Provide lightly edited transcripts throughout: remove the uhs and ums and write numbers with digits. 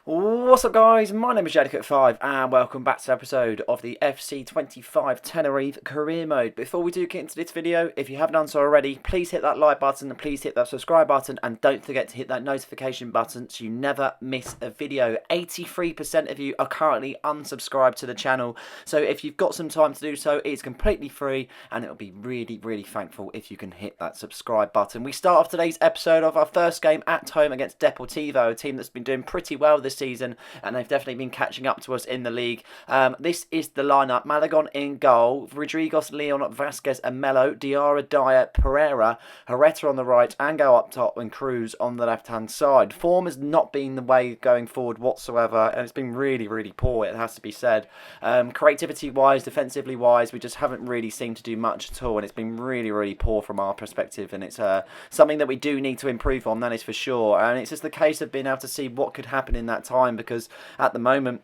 What's up guys, my name is Jadicut5 and welcome back to an episode of the FC25 Tenerife Career Mode. Before we do get into this video, if you haven't done so already, please hit that like button and please hit that subscribe button and don't forget to hit that notification button so you never miss a video. 83% of you are currently unsubscribed to the channel, so if you've got some time to do so, it's completely free and it'll be really thankful if you can hit that subscribe button. We start off today's episode of our first game at home against Deportivo, a team that's been doing pretty well this season and they've definitely been catching up to us in the league. This is the lineup: Malagon in goal, Rodriguez, Leon, Vasquez and Melo, Diarra, Dyer, Pereira, Herrera on the right, Angel up top and Cruz on the left hand side. Form has not been the way going forward whatsoever and it's been really poor, it has to be said. Creativity wise, defensively wise, we just haven't really seemed to do much at all and it's been really poor from our perspective, and it's something that we do need to improve on, that is for sure. And it's just the case of being able to see what could happen in that time, because at the moment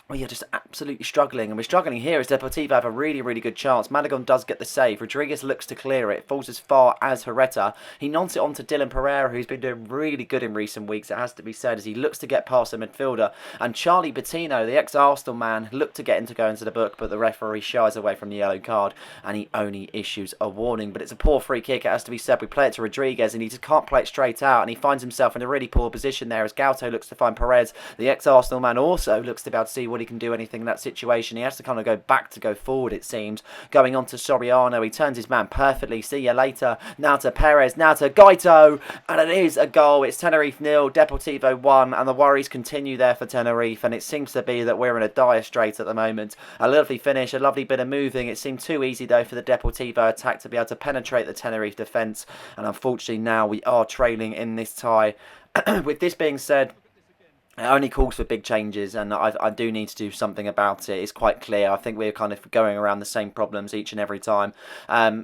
we are just absolutely struggling, and we're struggling here as Deportivo have a really good chance. Malagon does get the save. Rodriguez looks to clear it. Falls as far as Herrera. He nods it on to Dylan Pereira, who's been doing really good in recent weeks, it has to be said, as he looks to get past the midfielder. And Charlie Bettino, the ex-Arsenal man, looked to get him to go into the book, but the referee shies away from the yellow card, and he only issues a warning. But it's a poor free kick, it has to be said. We play it to Rodriguez, and he just can't play it straight out, and he finds himself in a really poor position there as Gauto looks to find Perez. The ex-Arsenal man also looks to be able to see what he can do anything in that situation. He has to kind of go back to go forward, it seems. Going on to Soriano, he turns his man perfectly. See you later. Now to Perez, now to Gaito, and it is a goal. It's Tenerife 0, Deportivo 1, and the worries continue there for Tenerife, and it seems to be that we're in a dire strait at the moment. A lovely finish, a lovely bit of moving. It seemed too easy though for the Deportivo attack to be able to penetrate the Tenerife defence, and unfortunately now we are trailing in this tie. With this being said, it only calls for big changes, and I do need to do something about it. It's quite clear. I think we're kind of going around the same problems each and every time.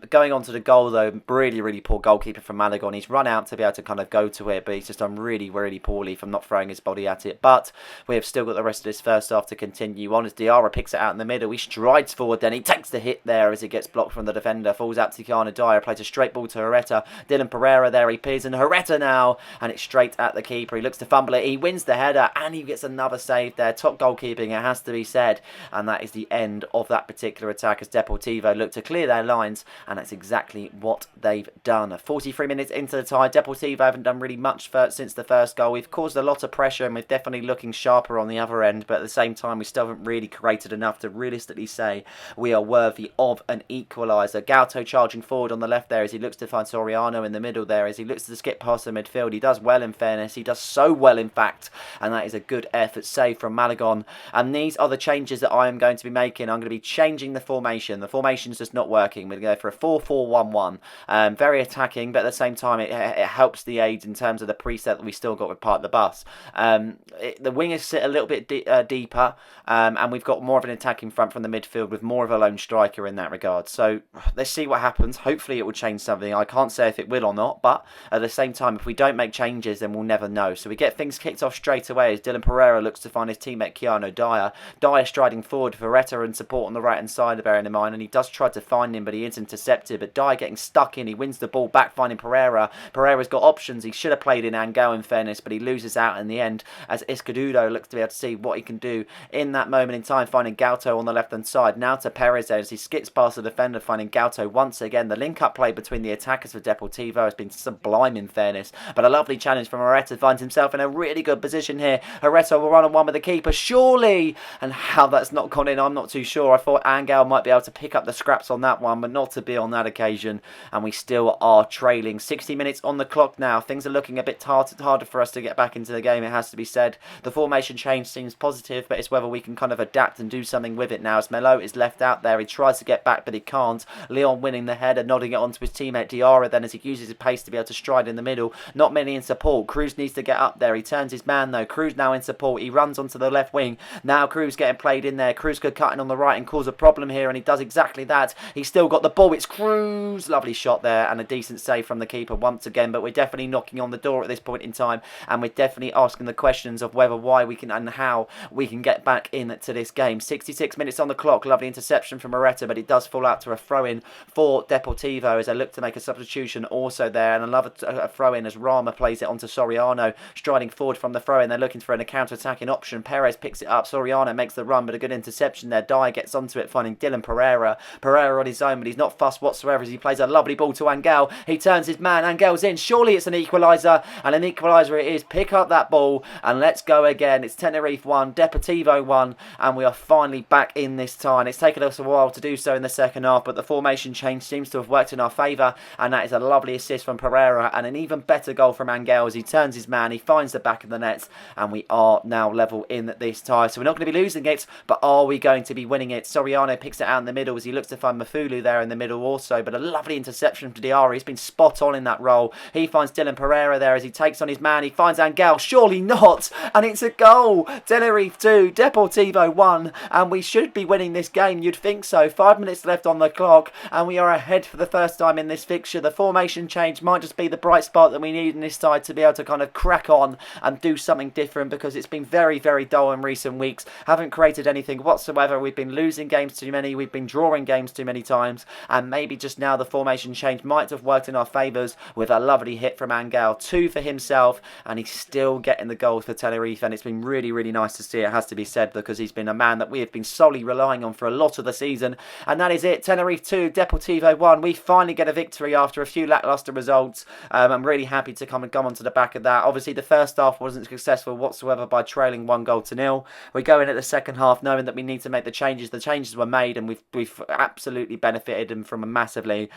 Going on to the goal, though, really poor goalkeeper from Malagon. He's run out to be able to kind of go to it, but he's just done really poorly from not throwing his body at it. But we have still got the rest of this first half to continue on as Diarra picks it out in the middle. He strides forward, then he takes the hit there as he gets blocked from the defender. Falls out to Kiana Dyer, plays a straight ball to Herrera. Dylan Pereira there, he appears, and Herrera now, and it's straight at the keeper. He looks to fumble it. He wins the header, and he gets another save there. Top goalkeeping, it has to be said. And that is the end of that particular attack as Deportivo look to clear their lines, and that's exactly what they've done. 43 minutes into the tie, Deportivo haven't done really much since the first goal. We've caused a lot of pressure and we're definitely looking sharper on the other end, but at the same time we still haven't really created enough to realistically say we are worthy of an equaliser. Gauto charging forward on the left there as he looks to find Soriano in the middle there as he looks to skip past the midfield. He does well, in fairness. He does so well, in fact, and that is a good effort save from Malagon. And these are the changes that I am going to be making. I'm going to be changing the formation. The formation's just not working. We're going to go for a 4-4-1-1. Very attacking, but at the same time it helps the aids in terms of the preset that we still got with Part of the Bus. The wingers sit a little bit deeper, and we've got more of an attack in front from the midfield with more of a lone striker in that regard. So let's see what happens. Hopefully it will change something. I can't say if it will or not, but at the same time, if we don't make changes, then we'll never know. So we get things kicked off straight away as Dylan Pereira looks to find his teammate Keanu Dyer. Dyer striding forward for Herrera and support on the right hand side, bearing in mind, and he does try to find him, but he is intercepted. But Dyer getting stuck in, he wins the ball back, finding Pereira. Pereira's got options. He should have played in Angel, in fairness, but he loses out in the end as Escududo looks to be able to see what he can do in that moment in time, finding Gauto on the left hand side. Now to Perez as he skips past the defender, finding Gauto once again. The link up play between the attackers for Deportivo has been sublime, in fairness, but a lovely challenge from Herrera. Finds himself in a really good position here. Herrera will run on one with the keeper, surely, and how that's not gone in, I'm not too sure. I thought Angel might be able to pick up the scraps on that one, but not to be on that occasion, and we still are trailing. 60 minutes on the clock now. Things are looking a bit harder for us to get back into the game, it has to be said. The formation change seems positive, but it's whether we can kind of adapt and do something with it now, as Melo is left out there. He tries to get back, but he can't. Leon winning the header, nodding it onto his teammate Diarra then as he uses his pace to be able to stride in the middle. Not many in support. Cruz needs to get up there. He turns his man though. Cruz Cruz now in support. He runs onto the left wing. Now Cruz getting played in there. Cruz could cut in on the right and cause a problem here, and he does exactly that. He's still got the ball. It's Cruz. Lovely shot there, and a decent save from the keeper once again. But we're definitely knocking on the door at this point in time, and we're definitely asking the questions of whether, why we can, and how we can get back into this game. 66 minutes on the clock. Lovely interception from Moreta, but it does fall out to a throw-in for Deportivo as they look to make a substitution also there, and another throw-in as Rama plays it onto Soriano, striding forward from the throw-in. They're looking for a counter-attacking option. Perez picks it up. Soriano makes the run, but a good interception there. Dyer gets onto it, finding Dylan Pereira. Pereira on his own, but he's not fussed whatsoever as he plays a lovely ball to Angel. He turns his man. Angel's in. Surely it's an equaliser, and an equaliser it is. Pick up that ball, and let's go again. It's Tenerife 1, Deportivo 1, and we are finally back in this tie. It's taken us a while to do so in the second half, but the formation change seems to have worked in our favour, and that is a lovely assist from Pereira, and an even better goal from Angel as he turns his man. He finds the back of the nets, and we are now level in this tie. So we're not going to be losing it, but are we going to be winning it? Soriano picks it out in the middle as he looks to find Mafulu there in the middle also, but a lovely interception from Diarra. He's been spot on in that role. He finds Dylan Pereira there as he takes on his man. He finds Angel. Surely not, and it's a goal. Tenerife 2, Deportivo 1, and we should be winning this game. You'd think so. 5 minutes left on the clock, and we are ahead for the first time in this fixture. The formation change might just be the bright spot that we need in this side to be able to kind of crack on and do something different, because it's been very, very dull in recent weeks. Haven't created anything whatsoever. We've been losing games too many. We've been drawing games too many times, and maybe just now the formation change might have worked in our favours with a lovely hit from Angel. 2 for himself, and he's still getting the goals for Tenerife, and it's been really, really nice to see, it has to be said, because he's been a man that we have been solely relying on for a lot of the season. And that is it. Tenerife 2, Deportivo 1. We finally get a victory after a few lacklustre results. I'm really happy to come onto the back of that. Obviously, the first half wasn't successful whatsoever by trailing 1-0. We go in at the second half knowing that we need to make the changes. The changes were made, and we've absolutely benefited them from them massively.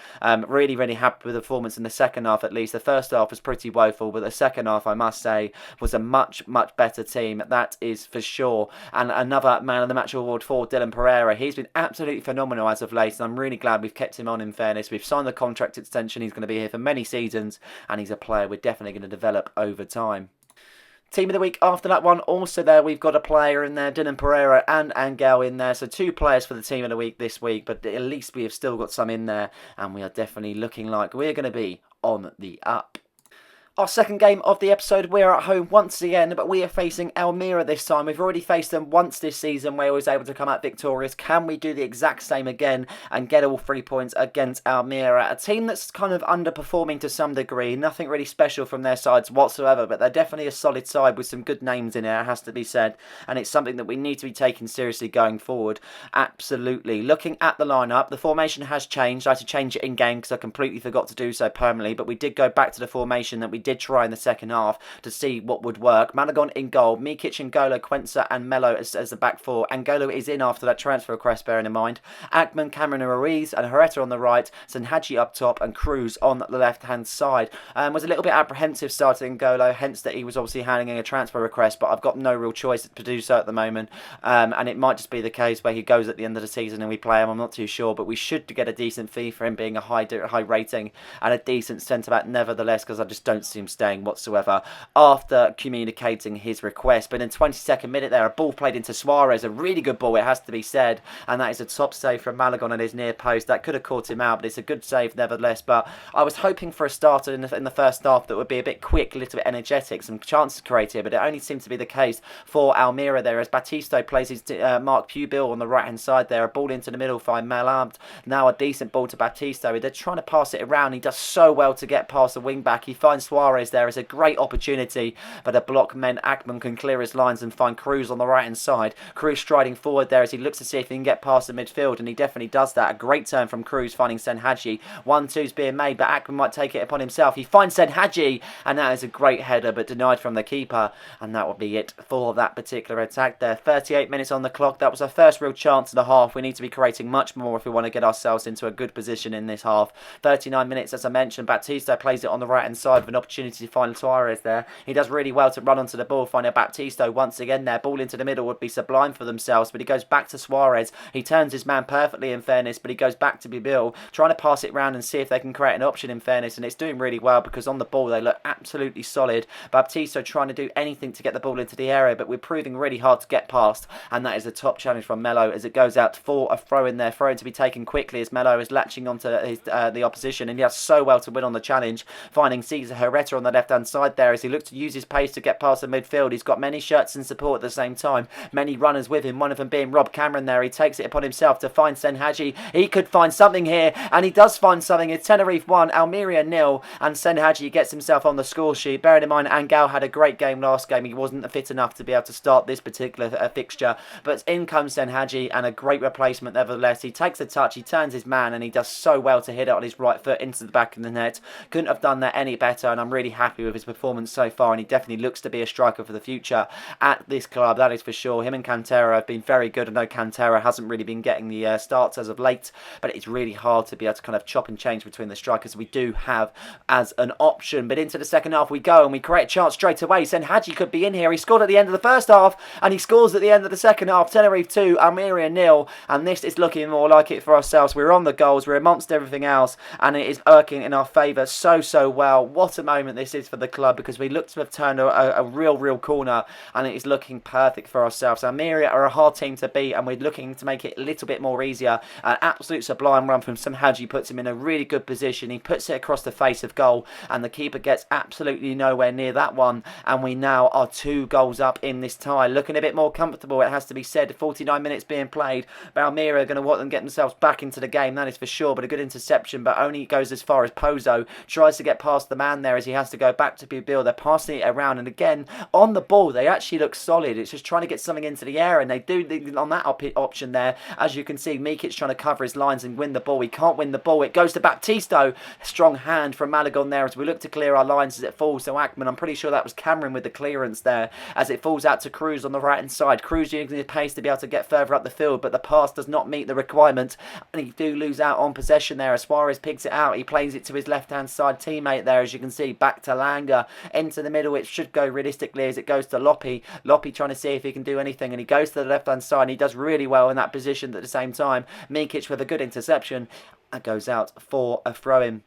Really, really happy with the performance in the second half, at least. The first half was pretty woeful, but the second half, I must say, was a much, much better team. That is for sure. And another man of the match award for Dylan Pereira. He's been absolutely phenomenal as of late, and I'm really glad we've kept him on, in fairness. We've signed the contract extension. He's going to be here for many seasons, and he's a player we're definitely going to develop over time. Team of the week after that one, also there, we've got a player in there, Dylan Pereira and Angel in there. So 2 players for the team of the week this week, but at least we have still got some in there, and we are definitely looking like we're going to be on the up. Our second game of the episode, we're at home once again, but we are facing Almira this time. We've already faced them once this season where we was able to come out victorious. Can we do the exact same again and get all 3 points against Almira? A team that's kind of underperforming to some degree. Nothing really special from their sides whatsoever, but they're definitely a solid side with some good names in it, it has to be said. And it's something that we need to be taking seriously going forward. Absolutely. Looking at the lineup, the formation has changed. I had to change it in game because I completely forgot to do so permanently, but we did go back to the formation that we did try in the second half to see what would work. Malagon in goal, Mikic, Ngolo, Quenza and Mello as the back four. Angolo is in after that transfer request, bearing in mind. Ackman, Cameron and Ruiz and Herrera on the right, Sanhaji up top and Cruz on the left hand side. Was a little bit apprehensive starting Ngolo, hence that he was obviously handling a transfer request, but I've got no real choice to do so at the moment, and it might just be the case where he goes at the end of the season and we play him. I'm not too sure, but we should get a decent fee for him being a high rating and a decent centre back nevertheless, because I just don't see him staying whatsoever after communicating his request. But in 22nd minute there, a ball played into Suarez, a really good ball, it has to be said, and that is a top save from Malagon at his near post. That could have caught him out, but it's a good save nevertheless. But I was hoping for a starter in the first half that would be a bit quick, a little bit energetic, some chances created, but it only seemed to be the case for Almira there as Batisto plays his Mark Pubil on the right hand side there, a ball into the middle by Malamd. Now a decent ball to Batisto. They're trying to pass it around. He does so well to get past the wing back. He finds Suarez there. It's a great opportunity, but a block meant Ackman can clear his lines and find Cruz on the right hand side. Cruz striding forward there as he looks to see if he can get past the midfield, and he definitely does that. A great turn from Cruz finding Senhaji. 1-2's being made, but Ackman might take it upon himself. He finds Senhaji, and that is a great header, but denied from the keeper, and that will be it for that particular attack there. 38 minutes on the clock. That was our first real chance of the half. We need to be creating much more if we want to get ourselves into a good position in this half. 39 minutes, as I mentioned, Baptista plays it on the right hand side with an opportunity opportunity to find Suarez there. He does really well to run onto the ball, finding Baptista once again there. Ball into the middle would be sublime for themselves, but he goes back to Suarez. He turns his man perfectly, in fairness, but he goes back to Bibil, trying to pass it round and see if they can create an option, in fairness, and it's doing really well because on the ball they look absolutely solid. Baptista trying to do anything to get the ball into the area, but we're proving really hard to get past, and that is a top challenge from Melo as it goes out for a throw in there. Throw in to be taken quickly as Melo is latching onto his, the opposition, and he does so well to win on the challenge, finding Cesar Herrera on the left-hand side there as he looks to use his pace to get past the midfield. He's got many shirts in support at the same time, many runners with him, one of them being Rob Cameron there. He takes it upon himself to find Senhaji. He could find something here, and he does find something. It's Tenerife 1, Almeria 0, and Senhaji gets himself on the score sheet. Bearing in mind, Angel had a great game last game. He wasn't fit enough to be able to start this particular fixture, but in comes Senhaji, and a great replacement nevertheless. He takes a touch, he turns his man, and he does so well to hit it on his right foot into the back of the net. Couldn't have done that any better, and I'm really happy with his performance so far, and he definitely looks to be a striker for the future at this club, that is for sure. Him and Cantera have been very good. I know Cantera hasn't really been getting the starts as of late, but it's really hard to be able to kind of chop and change between the strikers we do have as an option. But into the second half we go, and we create a chance straight away. Senhaji could be in here. He scored at the end of the first half, and he scores at the end of the second half. Tenerife 2, Almeria 0, and this is looking more like it for ourselves. We're on the goals, we're amongst everything else, and it is working in our favour so well. What a moment this is for the club, because we look to have turned a real corner, and it is looking perfect for ourselves. Almeria are a hard team to beat, and we're looking to make it a little bit more easier. An absolute sublime run from Senhaji puts him in a really good position. He puts it across the face of goal, and the keeper gets absolutely nowhere near that one, and we now are 2 goals up in this tie, looking a bit more comfortable, it has to be said. 49 minutes being played, but Almeria are going to want them to get themselves back into the game, that is for sure. But a good interception, but only goes as far as Pozo tries to get past the man there as he has to go back to Bibil. They're passing it around, and again on the ball they actually look solid. It's just trying to get something into the air, and they do on that option there. As you can see, Mikic trying to cover his lines and win the ball. He can't win the ball. It goes to Baptisto. Strong hand from Malagon there as we look to clear our lines as it falls to Ackman. I'm pretty sure that was Cameron with the clearance there as it falls out to Cruz on the right hand side. Cruz using his pace to be able to get further up the field, but the pass does not meet the requirement, and he do lose out on possession there as Suarez picks it out. He plays it to his left hand side teammate there, as you can see, back to Langa into the middle. It should go realistically as it goes to Loppi trying to see if he can do anything, and he goes to the left hand side and he does really well in that position. At the same time, Mikic with a good interception and goes out for a throw-in.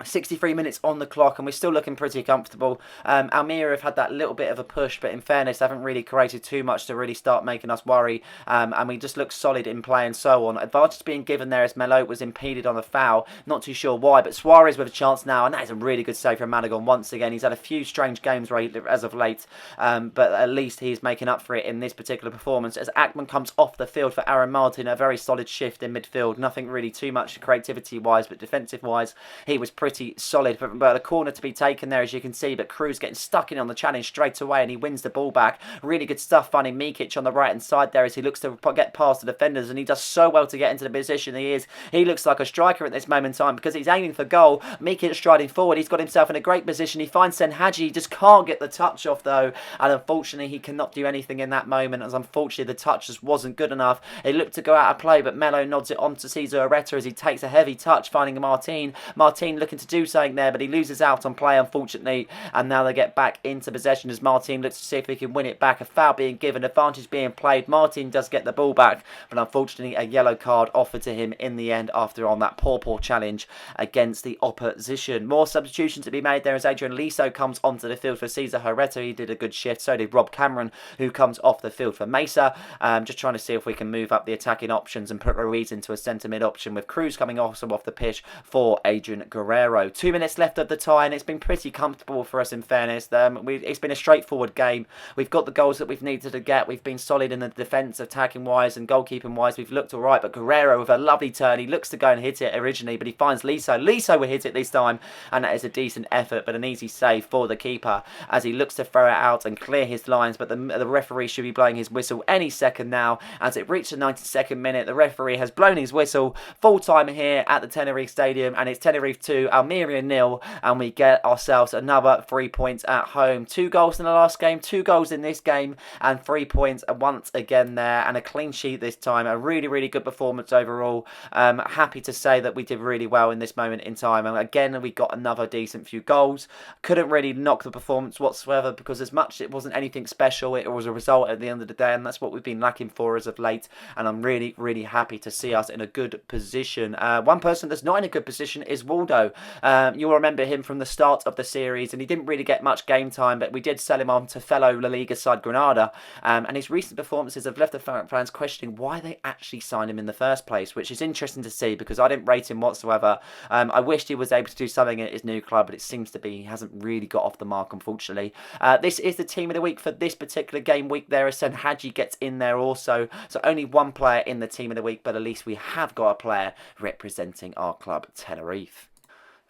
63 minutes on the clock, and we're still looking pretty comfortable. Almeria have had that little bit of a push, but in fairness, haven't really created too much to really start making us worry. And we just look solid in play and so on. Advantage being given there as Melo was impeded on the foul. Not too sure why, but Suarez with a chance now, and that is a really good save from Malagon once again. He's had a few strange games as of late, but at least he's making up for it in this particular performance as Ackman comes off the field for Aaron Martin. A very solid shift in midfield. Nothing really too much creativity-wise, but defensive-wise, he was pretty solid. But a corner to be taken there, as you can see, but Cruz getting stuck in on the challenge straight away, and he wins the ball back. Really good stuff finding Mikic on the right hand side there as he looks to get past the defenders, and he does so well to get into the position he looks like a striker at this moment in time because he's aiming for goal. Mikic striding forward, he's got himself in a great position. He finds Senhaji, he just can't get the touch off though, and unfortunately he cannot do anything in that moment, as unfortunately the touch just wasn't good enough. It looked to go out of play, but Melo nods it on to Cesar Herrera as he takes a heavy touch, finding Martin looking to do something there, but he loses out on play unfortunately, and now they get back into possession as Martin looks to see if he can win it back. A foul being given, advantage being played. Martin does get the ball back, but unfortunately a yellow card offered to him in the end after on that poor challenge against the opposition. More substitutions to be made there as Adrian Liso comes onto the field for Cesar Herrera. He did a good shift, so did Rob Cameron, who comes off the field for Mesa. Just trying to see if we can move up the attacking options and put Ruiz into a centre mid option, with Cruz coming also off the pitch for Adrian Guerrero. 2 minutes left of the tie, and it's been pretty comfortable for us in fairness. It's been a straightforward game. We've got the goals that we've needed to get. We've been solid in the defence, attacking wise and goalkeeping wise. We've looked alright, but Guerrero with a lovely turn. He looks to go and hit it originally, but he finds Liso. Liso will hit it this time, and that is a decent effort, but an easy save for the keeper as he looks to throw it out and clear his lines, but the referee should be blowing his whistle any second now as it reached the 92nd minute. The referee has blown his whistle. Full time here at the Tenerife Stadium, and it's Tenerife 2, Almeria 0, and we get ourselves another 3 points at home. 2 goals in the last game, 2 goals in this game, and 3 points once again there, and a clean sheet this time. A really, really good performance overall. Happy to say that we did really well in this moment in time, and again we got another decent few goals. Couldn't really knock the performance whatsoever, because as much as it wasn't anything special, it was a result at the end of the day, and that's what we've been lacking for as of late. And I'm really, really happy to see us in a good position. One person that's not in a good position is Waldo. You'll remember him from the start of the series, and he didn't really get much game time, but we did sell him on to fellow La Liga side Granada, and his recent performances have left the fans questioning why they actually signed him in the first place, which is interesting to see, because I didn't rate him whatsoever. I wished he was able to do something at his new club, but it seems to be he hasn't really got off the mark, unfortunately. This is the team of the week for this particular game week there, as Hadji gets in there also, so only one player in the team of the week, but at least we have got a player representing our club, Tenerife.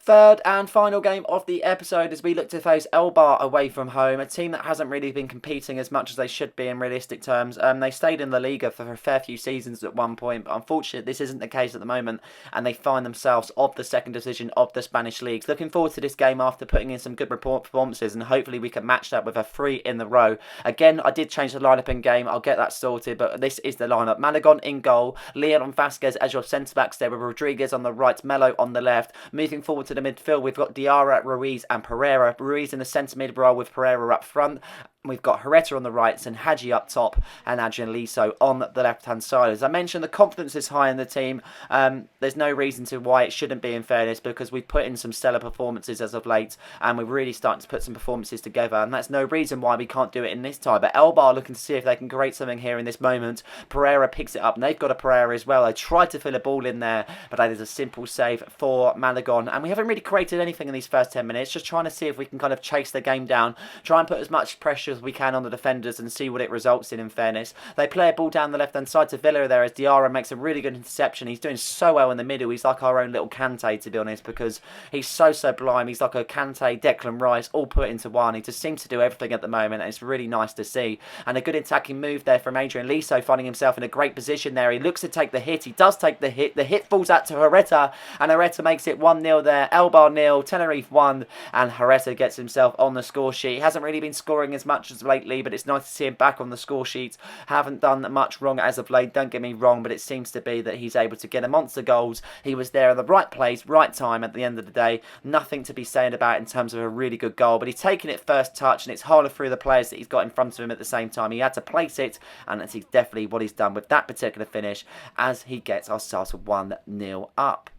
Third and final game of the episode as we look to face Elbar away from home, a team that hasn't really been competing as much as they should be in realistic terms. They stayed in La Liga for a fair few seasons at one point, but unfortunately this isn't the case at the moment, and they find themselves of the second division of the Spanish leagues. Looking forward to this game after putting in some good performances, and hopefully we can match that with a 3 in the row. Again, I did change the lineup in game, I'll get that sorted, but this is the lineup. Malagon in goal, Leon Vasquez as your centre-backs there, with Rodriguez on the right, Melo on the left. Moving forward to the midfield, we've got Diarra, Ruiz and Pereira. Ruiz in the centre mid role with Pereira up front. We've got Herrera on the right and Hadji up top, and Adrian Liso on the left-hand side. As I mentioned, the confidence is high in the team. There's no reason to why it shouldn't be, in fairness, because we've put in some stellar performances as of late, and we're really starting to put some performances together, and that's no reason why we can't do it in this tie. But Elbar looking to see if they can create something here in this moment. Pereira picks it up, and they've got a Pereira as well. They tried to fill a ball in there, but that is a simple save for Malagon, and we haven't really created anything in these first 10 minutes, just trying to see if we can kind of chase the game down, try and put as much pressure as we can on the defenders and see what it results in fairness. They play a ball down the left hand side to Villa there, as Diarra makes a really good interception. He's doing so well in the middle. He's like our own little Kante, to be honest, because he's so sublime. He's like a Kante, Declan Rice all put into one. He just seems to do everything at the moment, and it's really nice to see. And a good attacking move there from Adrian Liso, finding himself in a great position there. He looks to take the hit. He does take the hit. The hit falls out to Herrera, and Herrera makes it 1-0 there. Elbar 0, Tenerife 1, and Herrera gets himself on the score sheet. He hasn't really been scoring as much as lately, but it's nice to see him back on the score sheet. Haven't done much wrong as of late, don't get me wrong, but it seems to be that he's able to get a monster goals. He was there at the right place, right time at the end of the day. Nothing to be saying about in terms of a really good goal, but he's taken it first touch, and it's harder through the players that he's got in front of him at the same time. He had to place it, and that's definitely what he's done with that particular finish, as he gets ourselves 1-0 up.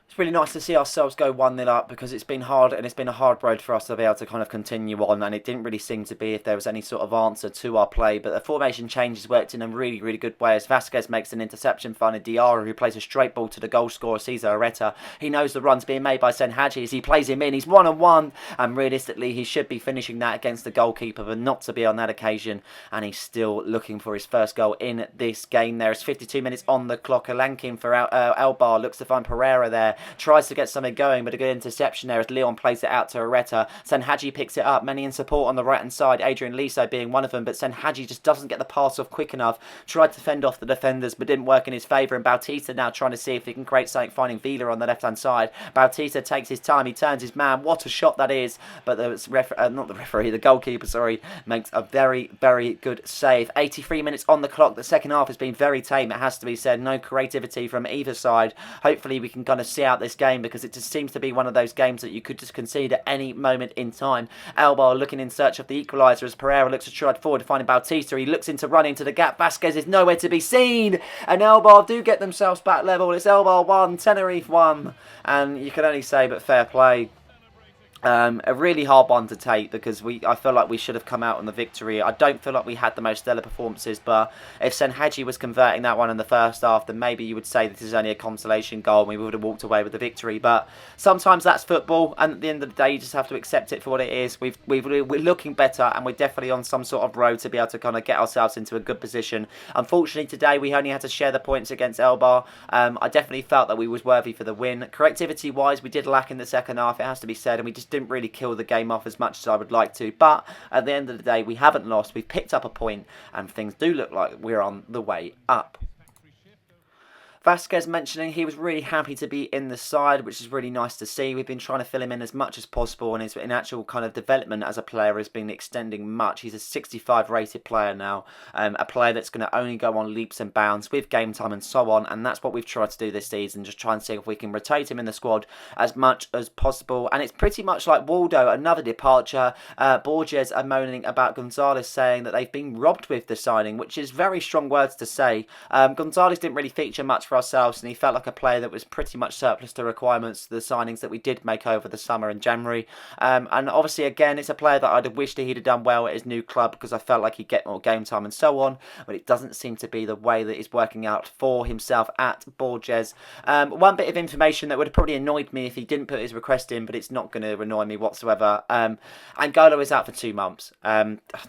It's really nice to see ourselves go 1-0 up, because it's been hard, and it's been a hard road for us to be able to kind of continue on, and it didn't really seem to be if there was any sort of answer to our play. But the formation changes worked in a really, really good way, as Vasquez makes an interception, finding Diarra, who plays a straight ball to the goal scorer, Cesar Herrera. He knows the run's being made by Hadji as he plays him in. He's 1-on-1, and realistically he should be finishing that against the goalkeeper, but not to be on that occasion, and he's still looking for his first goal in this game. There is 52 minutes on the clock. A Lankin for Elbar looks to find Pereira there, tries to get something going, but a good interception there as Leon plays it out to Herrera. Hadji picks it up, many in support on the right hand side, Adrian Liso being one of them, but Hadji just doesn't get the pass off quick enough. Tried to fend off the defenders, but didn't work in his favour, and Bautista now trying to see if he can create something, finding Villa on the left hand side. Bautista takes his time, he turns his man, what a shot that is, but the goalkeeper, sorry, makes a very, very good save. 83 minutes on the clock. The second half has been very tame, it has to be said. No creativity from either side. Hopefully we can kind of see out this game, because it just seems to be one of those games that you could just concede at any moment in time. Elbar looking in search of the equaliser as Pereira looks to stride forward to find Bautista. He looks into run into the gap. Vasquez is nowhere to be seen, and Elbar do get themselves back level. It's Elbar 1, Tenerife 1, and you can only say but fair play. A really hard one to take, because I feel like we should have come out on the victory. I don't feel like we had the most stellar performances, but if Hadji was converting that one in the first half, then maybe you would say this is only a consolation goal and we would have walked away with the victory. But sometimes that's football, and at the end of the day you just have to accept it for what it is. We're looking better, and we're definitely on some sort of road to be able to kind of get ourselves into a good position. Unfortunately today we only had to share the points against Elbar. I definitely felt that we was worthy for the win. Creativity wise we did lack in the second half, it has to be said, and we just didn't really kill the game off as much as I would like to. But at the end of the day we haven't lost, we've picked up a point, and things do look like we're on the way up. Vasquez mentioning he was really happy to be in the side, which is really nice to see. We've been trying to fill him in as much as possible, and his in actual kind of development as a player has been extending much. He's a 65 rated player now, a player that's going to only go on leaps and bounds with game time and so on, and that's what we've tried to do this season, just try and see if we can rotate him in the squad as much as possible. And it's pretty much like Waldo, another departure. Borges are moaning about Gonzalez, saying that they've been robbed with the signing, which is very strong words to say. Gonzalez didn't really feature much for ourselves, and he felt like a player that was pretty much surplus to requirements to the signings that we did make over the summer and January. And obviously, again, it's a player that I'd have wished he'd have done well at his new club, because I felt like he'd get more game time and so on, but it doesn't seem to be the way that it's working out for himself at Borges. One bit of information that would have probably annoyed me if he didn't put his request in, but it's not going to annoy me whatsoever. Angola is out for 2 months.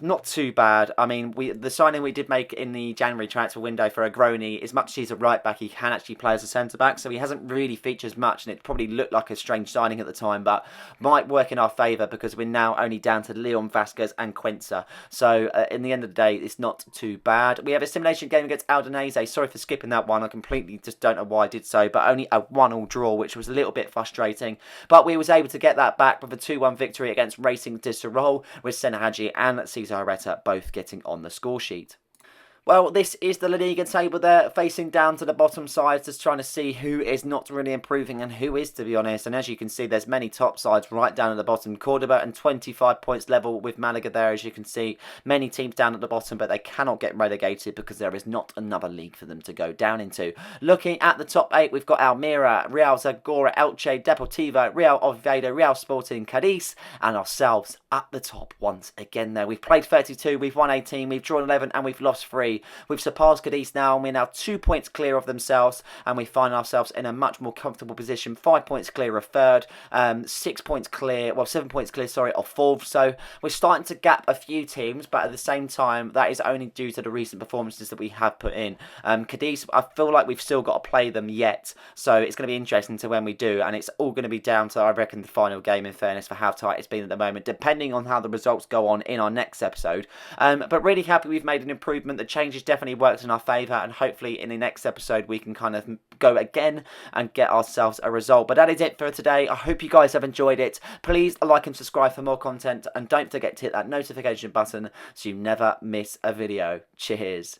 Not too bad. I mean, the signing we did make in the January transfer window for Agroni, as much as he's a right back, he can actually play as a centre back, so he hasn't really featured much, and it probably looked like a strange signing at the time, but might work in our favour because we're now only down to Leon, Vasquez and Quenza. So in the end of the day, it's not too bad. We have a simulation game against Aldanese. Sorry for skipping that one. I completely just don't know why I did so, but only a 1-1 draw, which was a little bit frustrating. But we was able to get that back with a 2-1 victory against Racing de Ferrol, with Senahaji and Cesar Areta both getting on the score sheet. Well, this is the La Liga table there, facing down to the bottom side, just trying to see who is not really improving and who is, to be honest. And as you can see, there's many top sides right down at the bottom. Cordoba and 25 points level with Malaga there, as you can see. Many teams down at the bottom, but they cannot get relegated because there is not another league for them to go down into. Looking at the top 8, we've got Almira, Real Zagora, Elche, Deportivo, Real Oviedo, Real Sporting, Cadiz, and ourselves at the top once again there. We've played 32, we've won 18, we've drawn 11, and we've lost 3. We've surpassed Cadiz now, and we're now 2 points clear of themselves, and we find ourselves in a much more comfortable position. 5 points clear of third, 6 points clear, well, 7 points clear, sorry, of fourth. So we're starting to gap a few teams, but at the same time, that is only due to the recent performances that we have put in. Cadiz, I feel like we've still got to play them yet, so it's going to be interesting to when we do, and it's all going to be down to, I reckon, the final game, in fairness, for how tight it's been at the moment, depending on how the results go on in our next episode. But really happy we've made an improvement. The changes definitely worked in our favour, and hopefully in the next episode we can kind of go again and get ourselves a result. But that is it for today. I hope you guys have enjoyed it. Please like and subscribe for more content, and don't forget to hit that notification button so you never miss a video. Cheers.